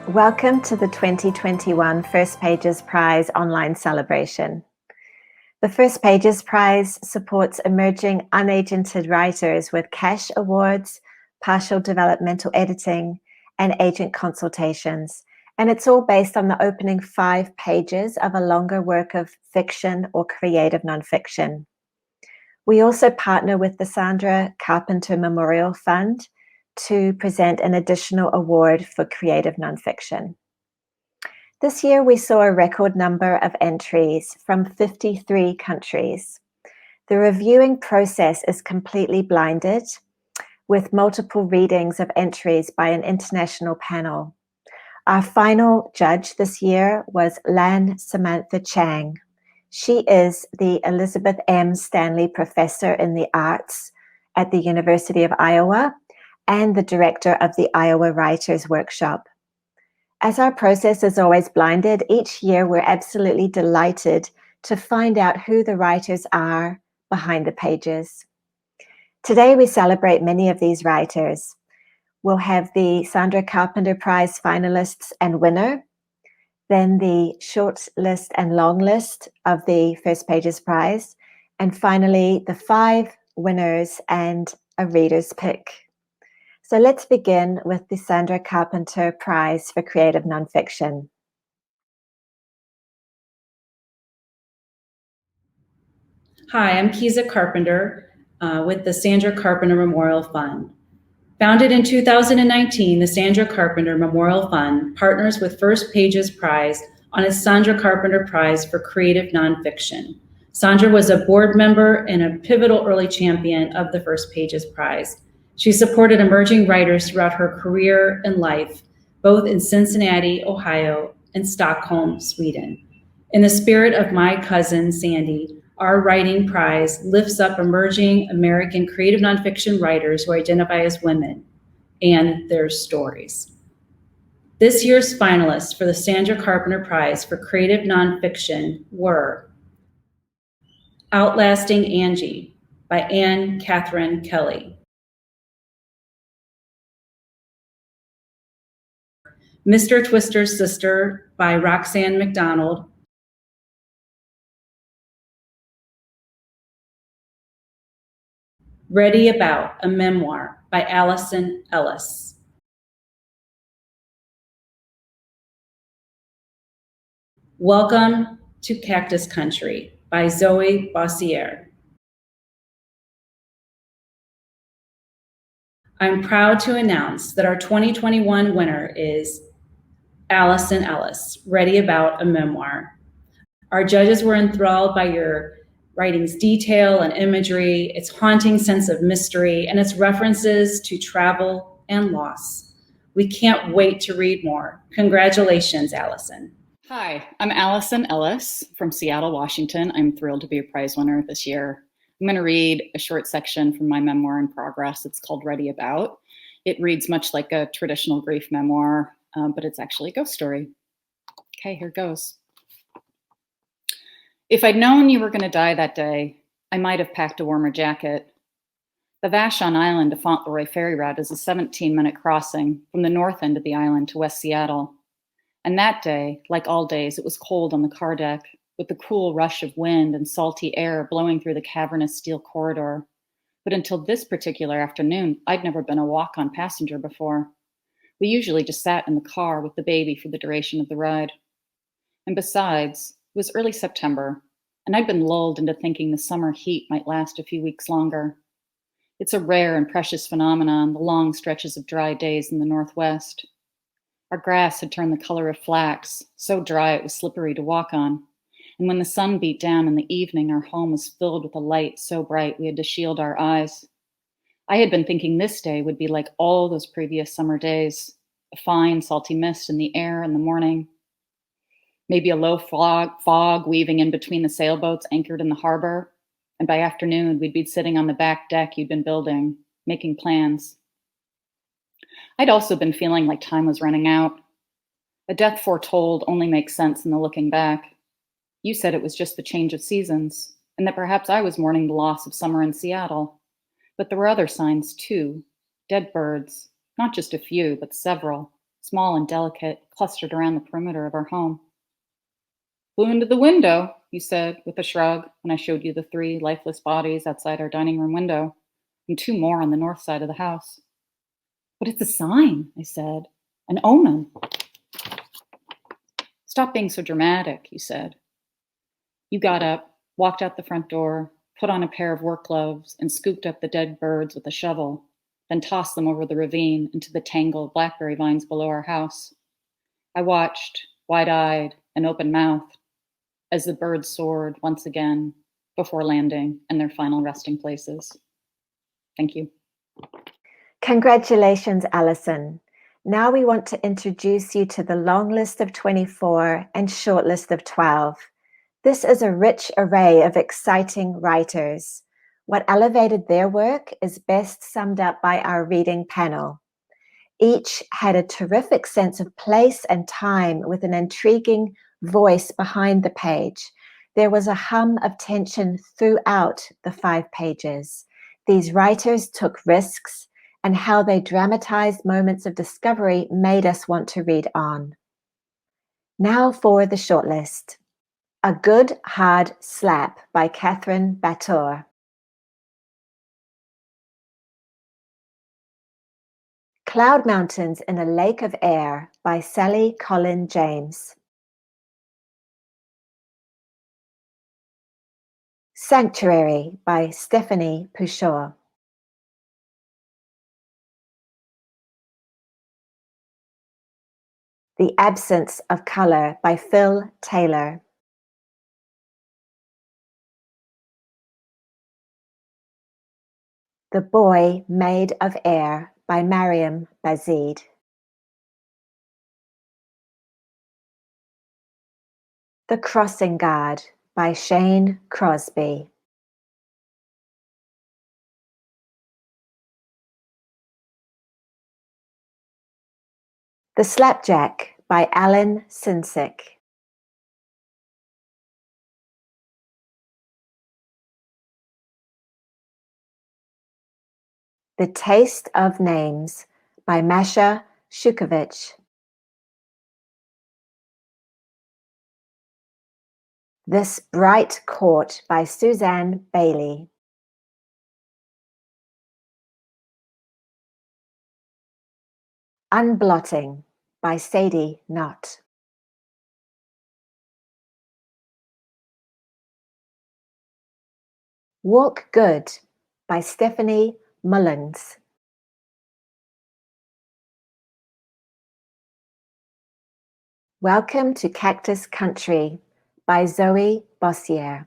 Welcome to the 2021 First Pages Prize online celebration. The First Pages Prize supports emerging unagented writers with cash awards, partial developmental editing, and agent consultations. And it's all based on the opening 5 pages of a longer work of fiction or creative nonfiction. We also partner with the Sandra Carpenter Memorial Fund to present an additional award for creative nonfiction. This year, we saw a record number of entries from 53 countries. The reviewing process is completely blinded, with multiple readings of entries by an international panel. Our final judge this year was Lan Samantha Chang. She is the Elizabeth M. Stanley Professor in the Arts at the University of Iowa and the director of the Iowa Writers Workshop. As our process is always blinded, each year we're absolutely delighted to find out who the writers are behind the pages. Today we celebrate many of these writers. We'll have the Sandra Carpenter Prize finalists and winner, then the short list and long list of the First Pages Prize, and finally the 5 winners and a reader's pick. So let's begin with the Sandra Carpenter Prize for Creative Nonfiction. Hi, I'm Kiza Carpenter with the Sandra Carpenter Memorial Fund. Founded in 2019, the Sandra Carpenter Memorial Fund partners with First Pages Prize on its Sandra Carpenter Prize for Creative Nonfiction. Sandra was a board member and a pivotal early champion of the First Pages Prize. She supported emerging writers throughout her career and life, both in Cincinnati, Ohio, and Stockholm, Sweden. In the spirit of my cousin, Sandy, our writing prize lifts up emerging American creative nonfiction writers who identify as women and their stories. This year's finalists for the Sandra Carpenter Prize for Creative Nonfiction were Outlasting Angie by Anne Catherine Kelly, Mr. Twister's Sister by Roxanne McDonald, Ready About, a Memoir by Allison Ellis, Welcome to Cactus Country by Zoe Bossier. I'm proud to announce that our 2021 winner is Allison Ellis, Ready About, a Memoir. Our judges were enthralled by your writing's detail and imagery, its haunting sense of mystery, and its references to travel and loss. We can't wait to read more. Congratulations, Allison. Hi, I'm Allison Ellis from Seattle, Washington. I'm thrilled to be a prize winner this year. I'm going to read a short section from my memoir in progress. It's called Ready About. It reads much like a traditional grief memoir, but it's actually a ghost story. Okay, here goes. If I'd known you were going to die that day, I might have packed a warmer jacket. The Vashon Island to Fauntleroy ferry route is a 17-minute crossing from the north end of the island to West Seattle. And that day, like all days, it was cold on the car deck, with the cool rush of wind and salty air blowing through the cavernous steel corridor. But until this particular afternoon, I'd never been a walk-on passenger before. We usually just sat in the car with the baby for the duration of the ride. And besides, it was early September, and I'd been lulled into thinking the summer heat might last a few weeks longer. It's a rare and precious phenomenon, the long stretches of dry days in the Northwest. Our grass had turned the color of flax, so dry it was slippery to walk on. And when the sun beat down in the evening, our home was filled with a light so bright we had to shield our eyes. I had been thinking this day would be like all those previous summer days, a fine, salty mist in the air in the morning, maybe a low fog weaving in between the sailboats anchored in the harbor, and by afternoon we'd be sitting on the back deck you'd been building, making plans. I'd also been feeling like time was running out. A death foretold only makes sense in the looking back. You said it was just the change of seasons, and that perhaps I was mourning the loss of summer in Seattle. But there were other signs too. Dead birds, not just a few, but several. small and delicate, clustered around the perimeter of our home. Flew into the window, you said with a shrug when I showed you the 3 lifeless bodies outside our dining room window and 2 more on the north side of the house. But it's a sign, I said, an omen. Stop being so dramatic, you said. You got up, walked out the front door, put on a pair of work gloves, and scooped up the dead birds with a shovel, then tossed them over the ravine into the tangle of blackberry vines below our house. I watched, wide-eyed and open-mouthed, as the birds soared once again before landing in their final resting places. Thank you. Congratulations, Alison. Now we want to introduce you to the long list of 24 and short list of 12. This is a rich array of exciting writers. What elevated their work is best summed up by our reading panel. Each had a terrific sense of place and time with an intriguing voice behind the page. There was a hum of tension throughout the 5 pages. These writers took risks, and how they dramatized moments of discovery made us want to read on. Now for the shortlist. A Good Hard Slap by Catherine Bator. Cloud Mountains in a Lake of Air by Sally Collin James. Sanctuary by Stephanie Pouchot. The Absence of Color by Phil Taylor. The Boy Made of Air by Mariam Bazid. The Crossing Guard by Shane Crosby. The Slapjack by Alan Sinsick. The Taste of Names by Masha Shukovich. This Bright Court by Suzanne Bailey. Unblotting by Sadie Knott. Walk Good by Stephanie Mullins. Welcome to Cactus Country by Zoe Bossier.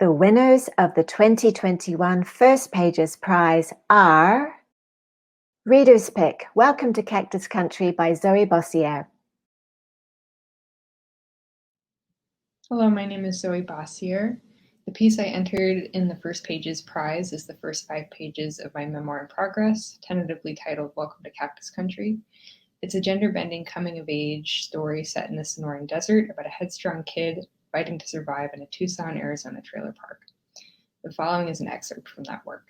The winners of the 2021 First Pages Prize are Reader's Pick, Welcome to Cactus Country by Zoe Bossier. Hello, my name is Zoe Bossier. The piece I entered in the First Pages Prize is the first 5 pages of my memoir in progress, tentatively titled Welcome to Cactus Country. It's a gender-bending coming-of-age story set in the Sonoran Desert about a headstrong kid fighting to survive in a Tucson, Arizona trailer park. The following is an excerpt from that work.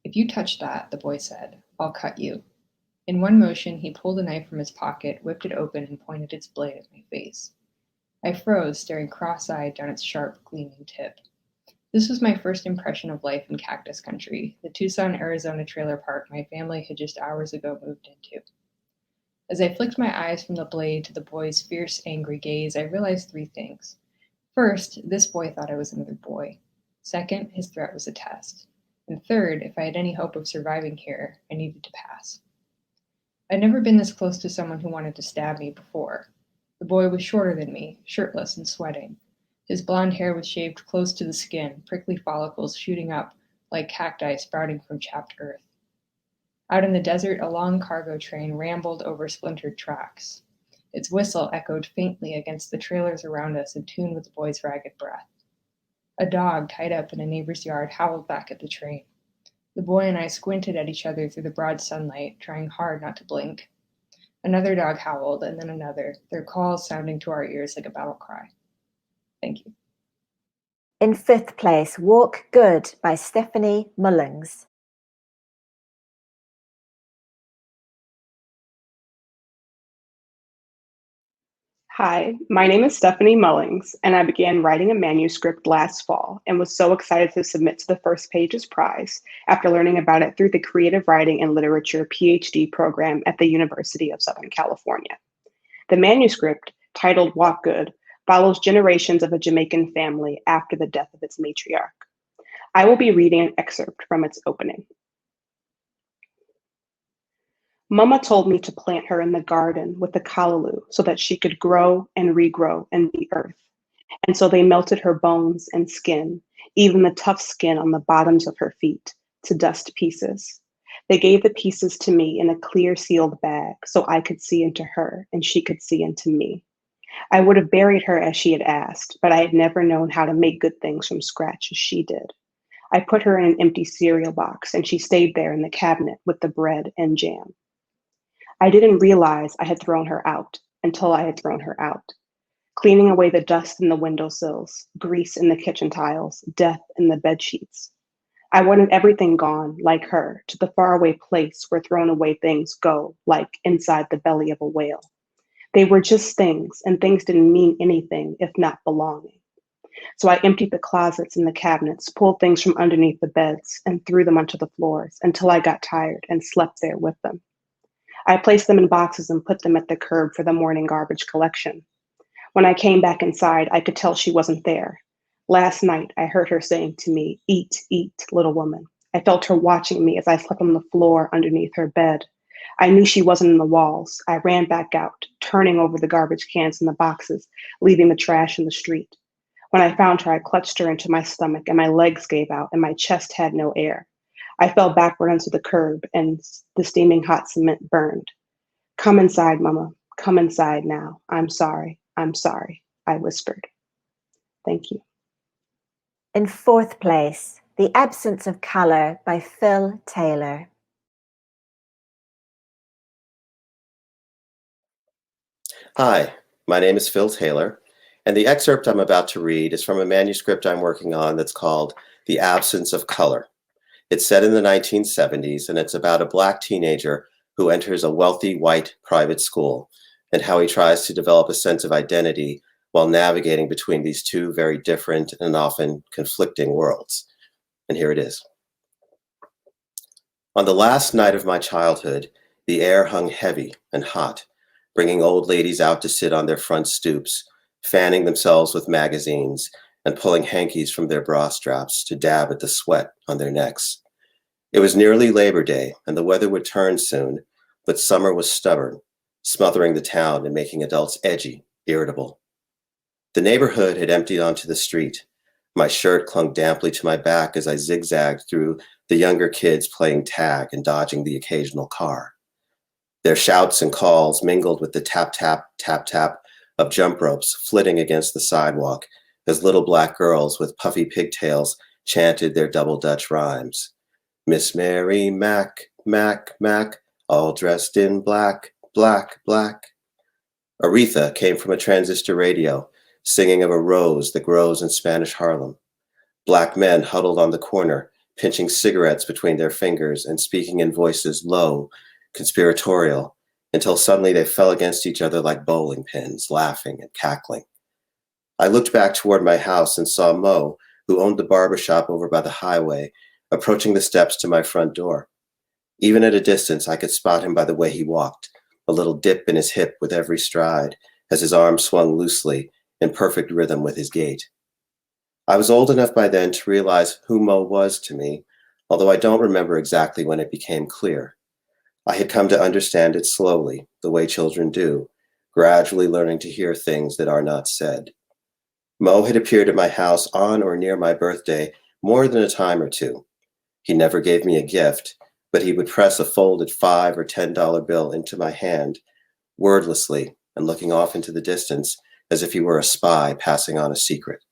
"If you touch that," the boy said, "I'll cut you." In one motion, he pulled a knife from his pocket, whipped it open, and pointed its blade at my face. I froze, staring cross-eyed down its sharp, gleaming tip. This was my first impression of life in Cactus Country, the Tucson, Arizona trailer park my family had just hours ago moved into. As I flicked my eyes from the blade to the boy's fierce, angry gaze, I realized 3 things. First, this boy thought I was another boy. Second, his threat was a test. And third, if I had any hope of surviving here, I needed to pass. I'd never been this close to someone who wanted to stab me before. The boy was shorter than me, shirtless and sweating. His blonde hair was shaved close to the skin, prickly follicles shooting up like cacti sprouting from chapped earth. Out in the desert, a long cargo train rambled over splintered tracks. Its whistle echoed faintly against the trailers around us in tune with the boy's ragged breath. A dog tied up in a neighbor's yard howled back at the train. The boy and I squinted at each other through the broad sunlight, trying hard not to blink. Another dog howled, and then another, their calls sounding to our ears like a battle cry. Thank you. In fifth place, Walk Good by Stephanie Mullings. Hi, my name is Stephanie Mullings, and I began writing a manuscript last fall and was so excited to submit to the First Pages Prize after learning about it through the Creative Writing and Literature PhD program at the University of Southern California. The manuscript, titled Walk Good, follows generations of a Jamaican family after the death of its matriarch. I will be reading an excerpt from its opening. Mama told me to plant her in the garden with the callaloo so that she could grow and regrow in the earth. And so they melted her bones and skin, even the tough skin on the bottoms of her feet, to dust pieces. They gave the pieces to me in a clear sealed bag so I could see into her and she could see into me. I would have buried her as she had asked, but I had never known how to make good things from scratch as she did. I put her in an empty cereal box and she stayed there in the cabinet with the bread and jam. I didn't realize I had thrown her out until I had thrown her out, cleaning away the dust in the windowsills, grease in the kitchen tiles, death in the bed sheets. I wanted everything gone, like her, to the faraway place where thrown away things go, like inside the belly of a whale. They were just things, and things didn't mean anything if not belonging. So I emptied the closets and the cabinets, pulled things from underneath the beds, and threw them onto the floors until I got tired and slept there with them. I placed them in boxes and put them at the curb for the morning garbage collection. When I came back inside, I could tell she wasn't there. Last night, I heard her saying to me, "Eat, eat, little woman." I felt her watching me as I slept on the floor underneath her bed. I knew she wasn't in the walls. I ran back out, turning over the garbage cans and the boxes, leaving the trash in the street. When I found her, I clutched her into my stomach and my legs gave out and my chest had no air. I fell backward onto the curb and the steaming hot cement burned. "Come inside, Mama. Come inside now. I'm sorry. I'm sorry," I whispered. Thank you. In fourth place, The Absence of Color by Phil Taylor. Hi, my name is Phil Taylor, and the excerpt I'm about to read is from a manuscript I'm working on that's called The Absence of Color. It's set in the 1970s, and it's about a Black teenager who enters a wealthy white private school and how he tries to develop a sense of identity while navigating between these two very different and often conflicting worlds. And here it is. On the last night of my childhood, the air hung heavy and hot, bringing old ladies out to sit on their front stoops, fanning themselves with magazines and pulling hankies from their bra straps to dab at the sweat on their necks. It was nearly Labor Day, and the weather would turn soon, but summer was stubborn, smothering the town and making adults edgy, irritable. The neighborhood had emptied onto the street. My shirt clung damply to my back as I zigzagged through the younger kids playing tag and dodging the occasional car. Their shouts and calls mingled with the tap, tap, tap, tap of jump ropes flitting against the sidewalk as little Black girls with puffy pigtails chanted their double Dutch rhymes. Miss Mary Mac, Mac, Mac, all dressed in black, black, black. Aretha came from a transistor radio, singing of a rose that grows in Spanish Harlem. Black men huddled on the corner, pinching cigarettes between their fingers and speaking in voices low, conspiratorial, until suddenly they fell against each other like bowling pins, laughing and cackling. I looked back toward my house and saw Mo, who owned the barbershop over by the highway, approaching the steps to my front door. Even at a distance, I could spot him by the way he walked, a little dip in his hip with every stride, as his arms swung loosely, in perfect rhythm with his gait. I was old enough by then to realize who Mo was to me, although I don't remember exactly when it became clear. I had come to understand it slowly, the way children do, gradually learning to hear things that are not said. Mo had appeared at my house on or near my birthday more than a time or two. He never gave me a gift, but he would press a folded $5 or $10 bill into my hand, wordlessly and looking off into the distance as if he were a spy passing on a secret.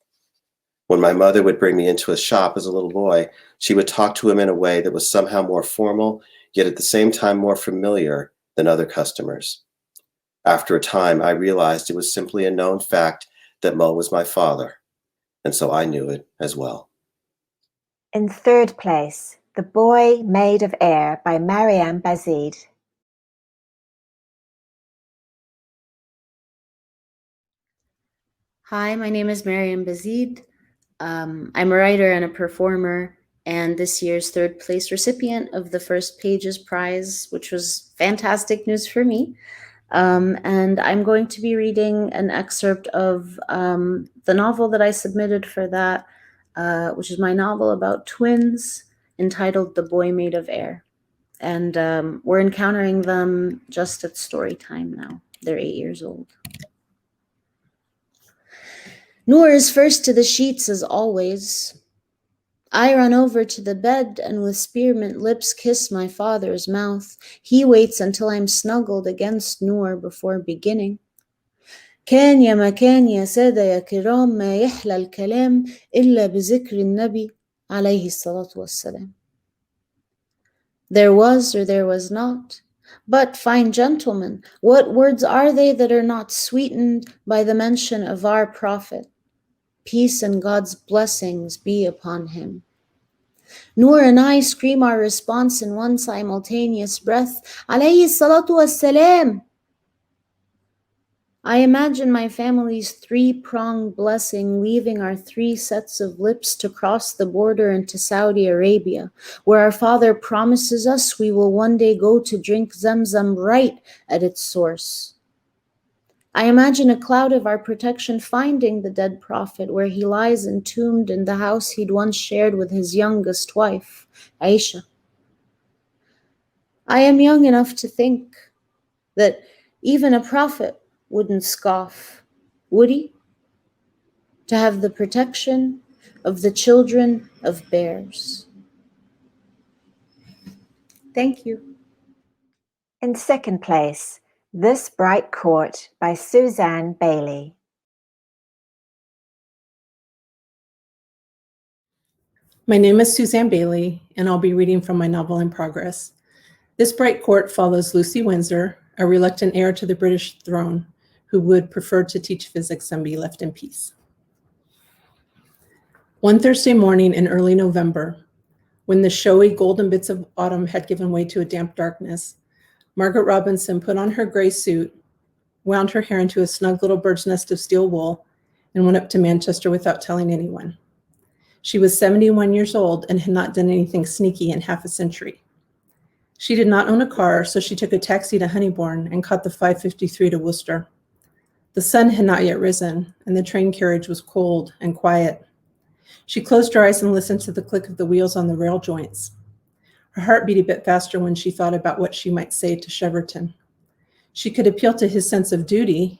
When my mother would bring me into a shop as a little boy, she would talk to him in a way that was somehow more formal, yet at the same time more familiar than other customers. After a time, I realized it was simply a known fact that Mo was my father. and so I knew it as well. In third place, The Boy Made of Air by Mariam Bazid. Hi, my name is Mariam Bazid. I'm a writer and a performer, and this year's third place recipient of the First Pages Prize, which was fantastic news for me. And I'm going to be reading an excerpt of the novel that I submitted for that, which is my novel about twins entitled The Boy Made of Air. And we're encountering them just at story time now. They're 8 years old. Noor is first to the sheets as always. I run over to the bed and with spearmint lips kiss my father's mouth. He waits until I'm snuggled against Noor before beginning. كان يا مكان يا سادة يا كرام ما يحلى الكلام إلا بذكر النبي عليه الصلاة والسلام. There was or there was not. But, fine gentlemen, what words are they that are not sweetened by the mention of our prophet? Peace and God's blessings be upon him. Noor and I scream our response in one simultaneous breath, alayhi salatu wassalam. I imagine my family's three-pronged blessing leaving our three sets of lips to cross the border into Saudi Arabia, where our father promises us we will one day go to drink Zamzam right at its source. I imagine a cloud of our protection finding the dead prophet where he lies entombed in the house he'd once shared with his youngest wife, Aisha. I am young enough to think that even a prophet wouldn't scoff, would he? To have the protection of the children of bears. Thank you. In second place, This Bright Court by Suzanne Bailey. My name is Suzanne Bailey, and I'll be reading from my novel in progress. This Bright Court follows Lucy Windsor, a reluctant heir to the British throne, who would prefer to teach physics and be left in peace. One Thursday morning in early November, when the showy golden bits of autumn had given way to a damp darkness, Margaret Robinson put on her gray suit, wound her hair into a snug little bird's nest of steel wool, and went up to Manchester without telling anyone. She was 71 years old and had not done anything sneaky in half a century. She did not own a car, so she took a taxi to Honeybourne and caught the 5:53 to Worcester. The sun had not yet risen, and the train carriage was cold and quiet. She closed her eyes and listened to the click of the wheels on the rail joints. Her heart beat a bit faster when she thought about what she might say to Cheverton. She could appeal to his sense of duty.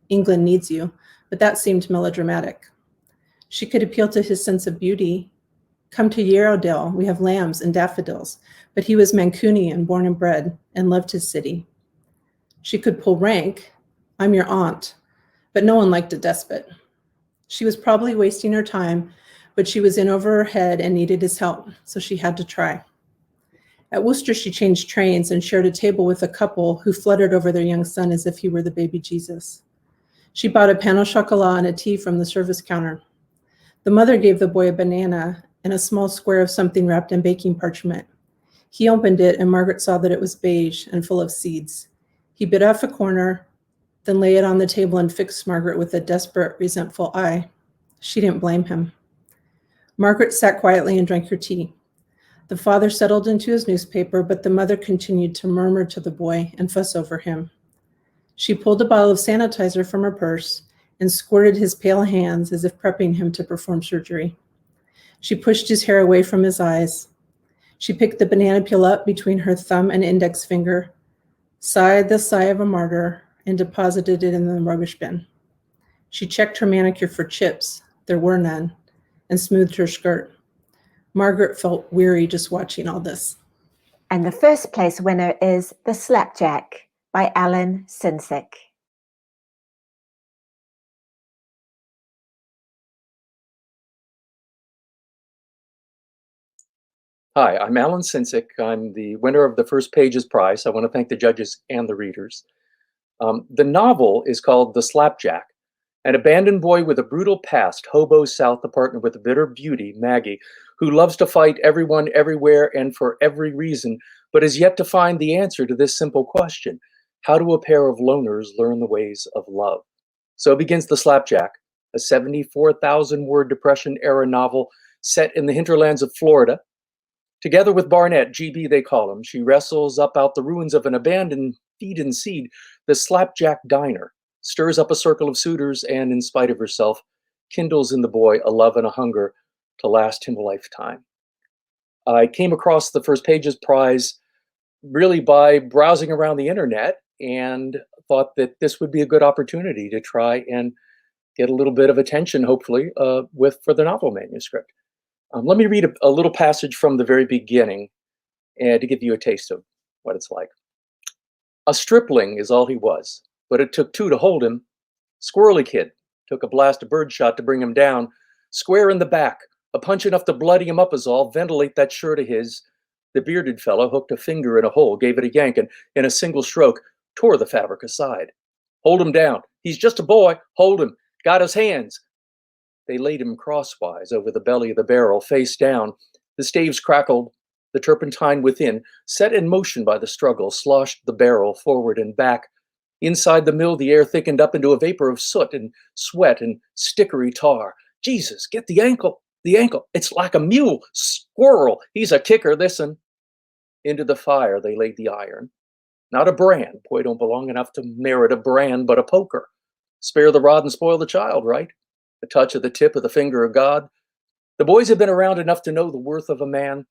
England needs you, but that seemed melodramatic. She could appeal to his sense of beauty. Come to Yarrowdale, we have lambs and daffodils, but he was Mancunian, born and bred, and loved his city. She could pull rank. I'm your aunt, but no one liked a despot. She was probably wasting her time, but she was in over her head and needed his help, so she had to try. At Worcester, she changed trains and shared a table with a couple who fluttered over their young son as if he were the baby Jesus. She bought a pain au chocolat and a tea from the service counter. The mother gave the boy a banana and a small square of something wrapped in baking parchment. He opened it, and Margaret saw that it was beige and full of seeds. He bit off a corner, then lay it on the table and fixed Margaret with a desperate, resentful eye. She didn't blame him. Margaret sat quietly and drank her tea. The father settled into his newspaper, but the mother continued to murmur to the boy and fuss over him. She pulled a bottle of sanitizer from her purse and squirted his pale hands as if prepping him to perform surgery. She pushed his hair away from his eyes. She picked the banana peel up between her thumb and index finger, sighed the sigh of a martyr, and deposited it in the rubbish bin. She checked her manicure for chips, there were none, and smoothed her skirt. Margaret felt weary just watching all this. And the first place winner is The Slapjack by Alan Sinsick. Hi, I'm Alan Sinsick. I'm the winner of the First Pages Prize. I want to thank the judges and the readers. The novel is called The Slapjack, An abandoned boy with a brutal past hobos south to partner with a bitter beauty, Maggie, who loves to fight everyone, everywhere, and for every reason, but has yet to find the answer to this simple question: how do a pair of loners learn the ways of love? So begins The Slapjack, a 74,000-word Depression-era novel set in the hinterlands of Florida. Together with Barnett, GB they call him, she wrestles up out the ruins of an abandoned feed and seed, the Slapjack Diner, stirs up a circle of suitors, and in spite of herself, kindles in the boy a love and a hunger to last him a lifetime. I came across the First Pages Prize really by browsing around the internet and thought that this would be a good opportunity to try and get a little bit of attention, hopefully, for the novel manuscript. Let me read a little passage from the very beginning and to give you a taste of what it's like. A stripling is all he was, but it took two to hold him. Squirrely kid, took a blast of birdshot to bring him down. Square in the back, a punch enough to bloody him up is all. Ventilate that shirt of his. The bearded fellow hooked a finger in a hole, gave it a yank, and in a single stroke, tore the fabric aside. Hold him down. He's just a boy. Hold him. Got his hands. They laid him crosswise over the belly of the barrel, face down. The staves crackled. The turpentine within, set in motion by the struggle, sloshed the barrel forward and back. Inside the mill, the air thickened up into a vapor of soot and sweat and stickery tar. Jesus, get the ankle. The ankle. It's like a mule. Squirrel. He's a kicker, this'n. Into the fire they laid the iron. Not a brand. Boy don't belong enough to merit a brand, but a poker. Spare the rod and spoil the child, right? A touch of the tip of the finger of God. The boys have been around enough to know the worth of a man.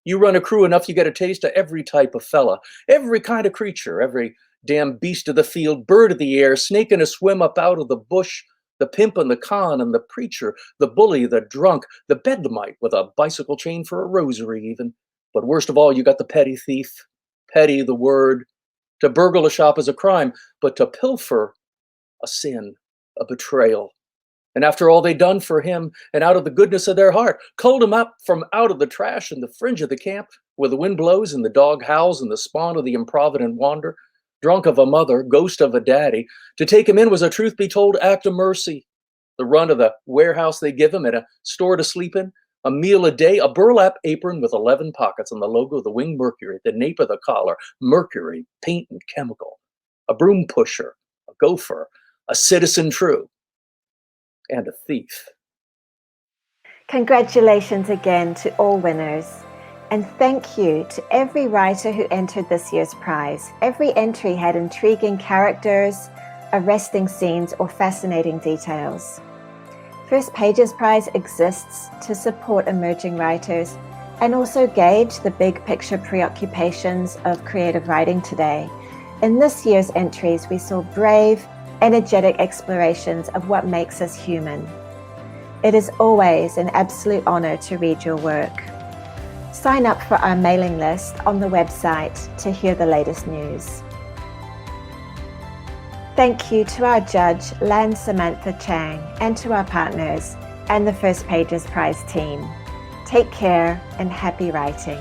You run a crew enough, you get a taste of every type of fella, every kind of creature, every damn beast of the field, bird of the air, snake in a swim up out of the bush, the pimp and the con and the preacher, the bully, the drunk, the bedlamite with a bicycle chain for a rosary even. But worst of all, you got the petty thief. Petty, the word. To burgle a shop is a crime, but to pilfer, a sin, a betrayal. And after all they'd done for him, and out of the goodness of their heart, culled him up from out of the trash and the fringe of the camp, where the wind blows and the dog howls and the spawn of the improvident wander, drunk of a mother, ghost of a daddy, to take him in was a truth be told act of mercy. The run of the warehouse they give him and a store to sleep in, a meal a day, a burlap apron with 11 pockets and the logo of the Winged Mercury at the nape of the collar, mercury, paint and chemical, a broom pusher, a gopher, a citizen true, and a thief. Congratulations again to all winners. And thank you to every writer who entered this year's prize. Every entry had intriguing characters, arresting scenes, or fascinating details. First Pages Prize exists to support emerging writers and also gauge the big picture preoccupations of creative writing today. In this year's entries, we saw brave, energetic explorations of what makes us human. It is always an absolute honor to read your work. Sign up for our mailing list on the website to hear the latest news. Thank you to our judge, Lan Samantha Chang, and to our partners and the First Pages Prize team. Take care and happy writing.